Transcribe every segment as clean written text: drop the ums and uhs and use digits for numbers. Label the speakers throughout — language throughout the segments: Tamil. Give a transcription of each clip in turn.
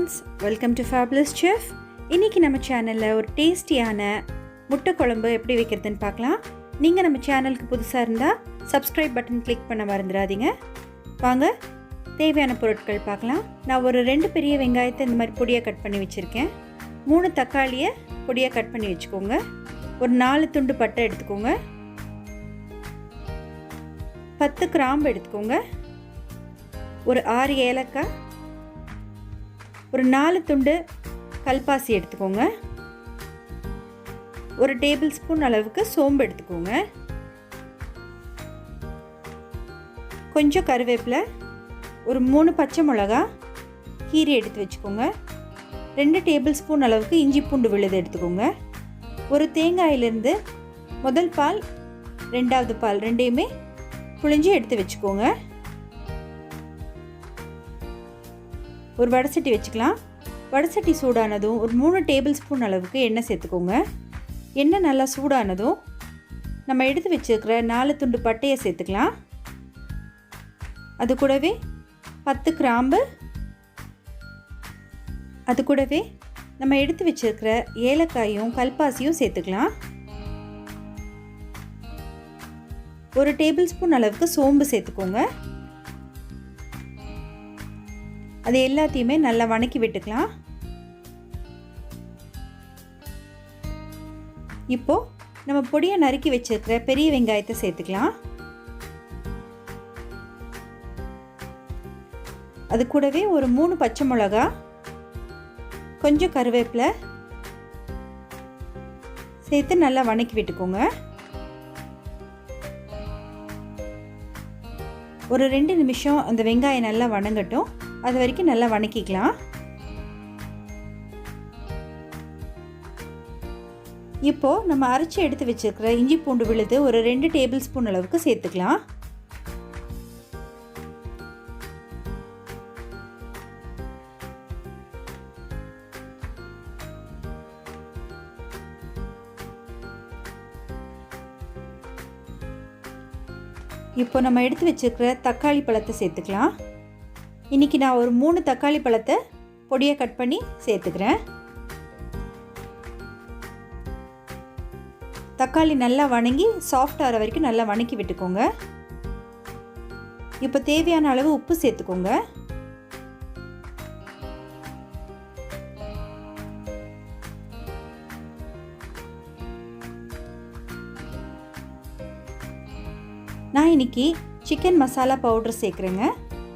Speaker 1: Friends, welcome to fabulous chef. இன்றைக்கி நம்ம சேனலில் ஒரு டேஸ்டியான முட்டை குழம்பு எப்படி வைக்கிறதுன்னு பார்க்கலாம். நீங்கள் நம்ம சேனலுக்கு புதுசாக இருந்தால் சப்ஸ்கிரைப் பட்டன் கிளிக் பண்ண மறந்துடாதீங்க. வாங்க தேவையான பொருட்கள் பார்க்கலாம். நான் ஒரு 2 பெரிய வெங்காயத்தை இந்த மாதிரி பொடியாக கட் பண்ணி வச்சுருக்கேன். 3 தக்காளியை பொடியாக கட் பண்ணி வச்சுக்கோங்க. ஒரு 4 துண்டு பட்டை எடுத்துக்கோங்க. 10 கிராம்பு எடுத்துக்கோங்க. ஒரு 6 ஏலக்காய், ஒரு 4 துண்டு கல்பாசி எடுத்துக்கோங்க. ஒரு டேபிள் ஸ்பூன் அளவுக்கு சோம்பு எடுத்துக்கோங்க. கொஞ்சம் கருவேப்பிலை, ஒரு 3 பச்சை மிளகா கீரி எடுத்து வச்சுக்கோங்க. 2 டேபிள் ஸ்பூன் அளவுக்கு இஞ்சி பூண்டு விழுது எடுத்துக்கோங்க. ஒரு தேங்காயிலிருந்து முதல் பால், 2வது பால் ரெண்டையுமே புழிஞ்சு எடுத்து வச்சுக்கோங்க. ஒரு வடைசட்டி வச்சுக்கலாம். வடைசட்டி சூடானதும் ஒரு 3 டேபிள் ஸ்பூன் அளவுக்கு எண்ணெய் சேர்த்துக்கோங்க. எண்ணெய் நல்லா சூடானதும் நம்ம எடுத்து வச்சுருக்கிற 4 துண்டு பட்டையை சேர்த்துக்கலாம். அது கூடவே 10 கிராம்பு, அது கூடவே நம்ம எடுத்து வச்சுருக்கிற ஏலக்காயும் கல்பாசியும் சேர்த்துக்கலாம். ஒரு டேபிள் ஸ்பூன் அளவுக்கு சோம்பு சேர்த்துக்கோங்க. அது எல்லாத்தையுமே நல்லா வணக்கி விட்டுக்கலாம். இப்போ நம்ம பொடியை நறுக்கி வச்சிருக்கிற பெரிய வெங்காயத்தை சேர்த்துக்கலாம். அது கூடவே ஒரு 3 பச்சை மிளகா, கொஞ்சம் கருவேப்பிலை சேர்த்து நல்லா வணக்கி விட்டுக்கோங்க. ஒரு 2 நிமிஷம் அந்த வெங்காயம் நல்லா வணங்கட்டும். அது வரைக்கும் நல்லா வணக்கிக்கலாம். இப்போது நம்ம அரைச்சி எடுத்து வச்சுருக்கிற இஞ்சி பூண்டு விழுது ஒரு 2 டேபிள் ஸ்பூன் அளவுக்கு சேர்த்துக்கலாம். இப்போ நம்ம எடுத்து வச்சுருக்கிற தக்காளி பழத்தை சேர்த்துக்கலாம். இன்றைக்கி நான் ஒரு 3 தக்காளி பழத்தை பொடியாக கட் பண்ணி சேர்த்துக்கிறேன். தக்காளி நல்லா வணங்கி சாஃப்ட் ஆகிற வரைக்கும் நல்லா வணக்கி விட்டுக்கோங்க. இப்போ தேவையான அளவு உப்பு சேர்த்துக்கோங்க. நான் இன்றைக்கி சிக்கன் மசாலா பவுடர் சேர்க்குறேங்க.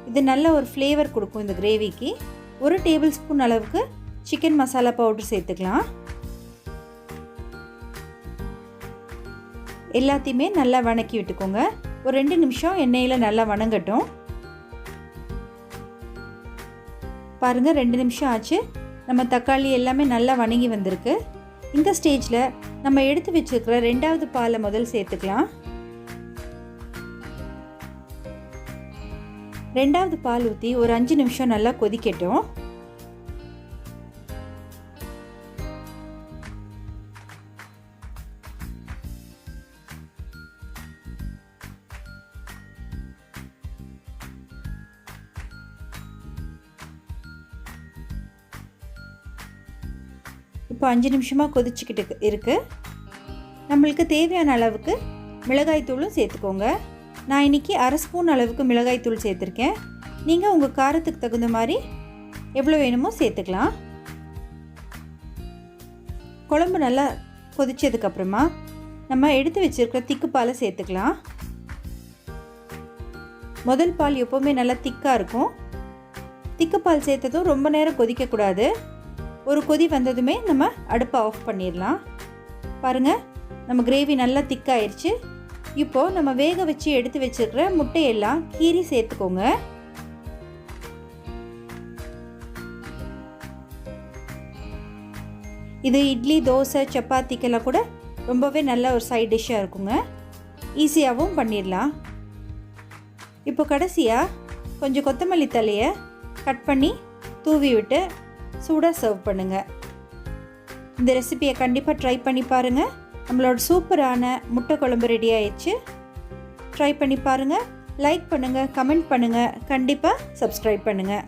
Speaker 1: இது நல்ல ஒரு ஃப்ளேவர் கொடுக்கும் இந்த கிரேவிக்கு. ஒரு டேபிள் ஸ்பூன் அளவுக்கு சிக்கன் மசாலா பவுடர் சேர்த்துக்கலாம். எல்லாத்தையுமே நல்லா வணக்கி விட்டுக்கோங்க. ஒரு 2 நிமிஷம் எண்ணெயில் நல்லா வணங்கட்டும். பாருங்கள், 2 நிமிஷம் ஆச்சு. நம்ம தக்காளி எல்லாமே நல்லா வணங்கி வந்திருக்கு. இந்த ஸ்டேஜில் நம்ம எடுத்து வச்சுருக்கிற 2வது பாலை முதல் சேர்த்துக்கலாம். 2வது பால் ஊற்றி ஒரு 5 நிமிஷம் நல்லா கொதிக்கட்டும். இப்போ 5 நிமிஷமாக கொதிச்சுக்கிட்டு இருக்கு. நம்மளுக்கு தேவையான அளவுக்கு மிளகாய்த்தூளும் சேர்த்துக்கோங்க. நான் இன்றைக்கி 1/2 ஸ்பூன் அளவுக்கு மிளகாய்த்தூள் சேர்த்துருக்கேன். நீங்கள் உங்கள் காரத்துக்கு தகுந்த மாதிரி எவ்வளோ வேணுமோ சேர்த்துக்கலாம். குழம்பு நல்லா கொதிச்சதுக்கப்புறமா நம்ம எடுத்து வச்சுருக்கிற திக்கு பாலை சேர்த்துக்கலாம். முதல் பால் எப்போவுமே நல்லா திக்காக இருக்கும். திக்கு பால் சேர்த்ததும் ரொம்ப நேரம் கொதிக்கக்கூடாது. ஒரு கொதி வந்ததுமே நம்ம அடுப்பை ஆஃப் பண்ணிடலாம். பாருங்கள், நம்ம கிரேவி நல்லா திக்காயிருச்சு. இப்போது நம்ம வேக வச்சு எடுத்து வச்சுருக்கிற முட்டையெல்லாம் கீரி சேர்த்துக்கோங்க. இது இட்லி, தோசை, சப்பாத்திக்கெல்லாம் கூட ரொம்பவே நல்ல ஒரு சைட் டிஷ்ஷாக இருக்குங்க. ஈஸியாகவும் பண்ணிடலாம். இப்போ கடைசியாக கொஞ்சம் கொத்தமல்லி தழையை கட் பண்ணி தூவி விட்டு சூடாக சர்வ் பண்ணுங்கள். இந்த ரெசிபியை கண்டிப்பாக ட்ரை பண்ணி பாருங்கள். நம்மளோட சூப்பரான முட்டை குழம்பு ரெடி ஆயிடுச்சு. ட்ரை பண்ணி பாருங்கள். லைக் பண்ணுங்கள், கமெண்ட் பண்ணுங்கள், கண்டிப்பாக சப்ஸ்கிரைப் பண்ணுங்கள்.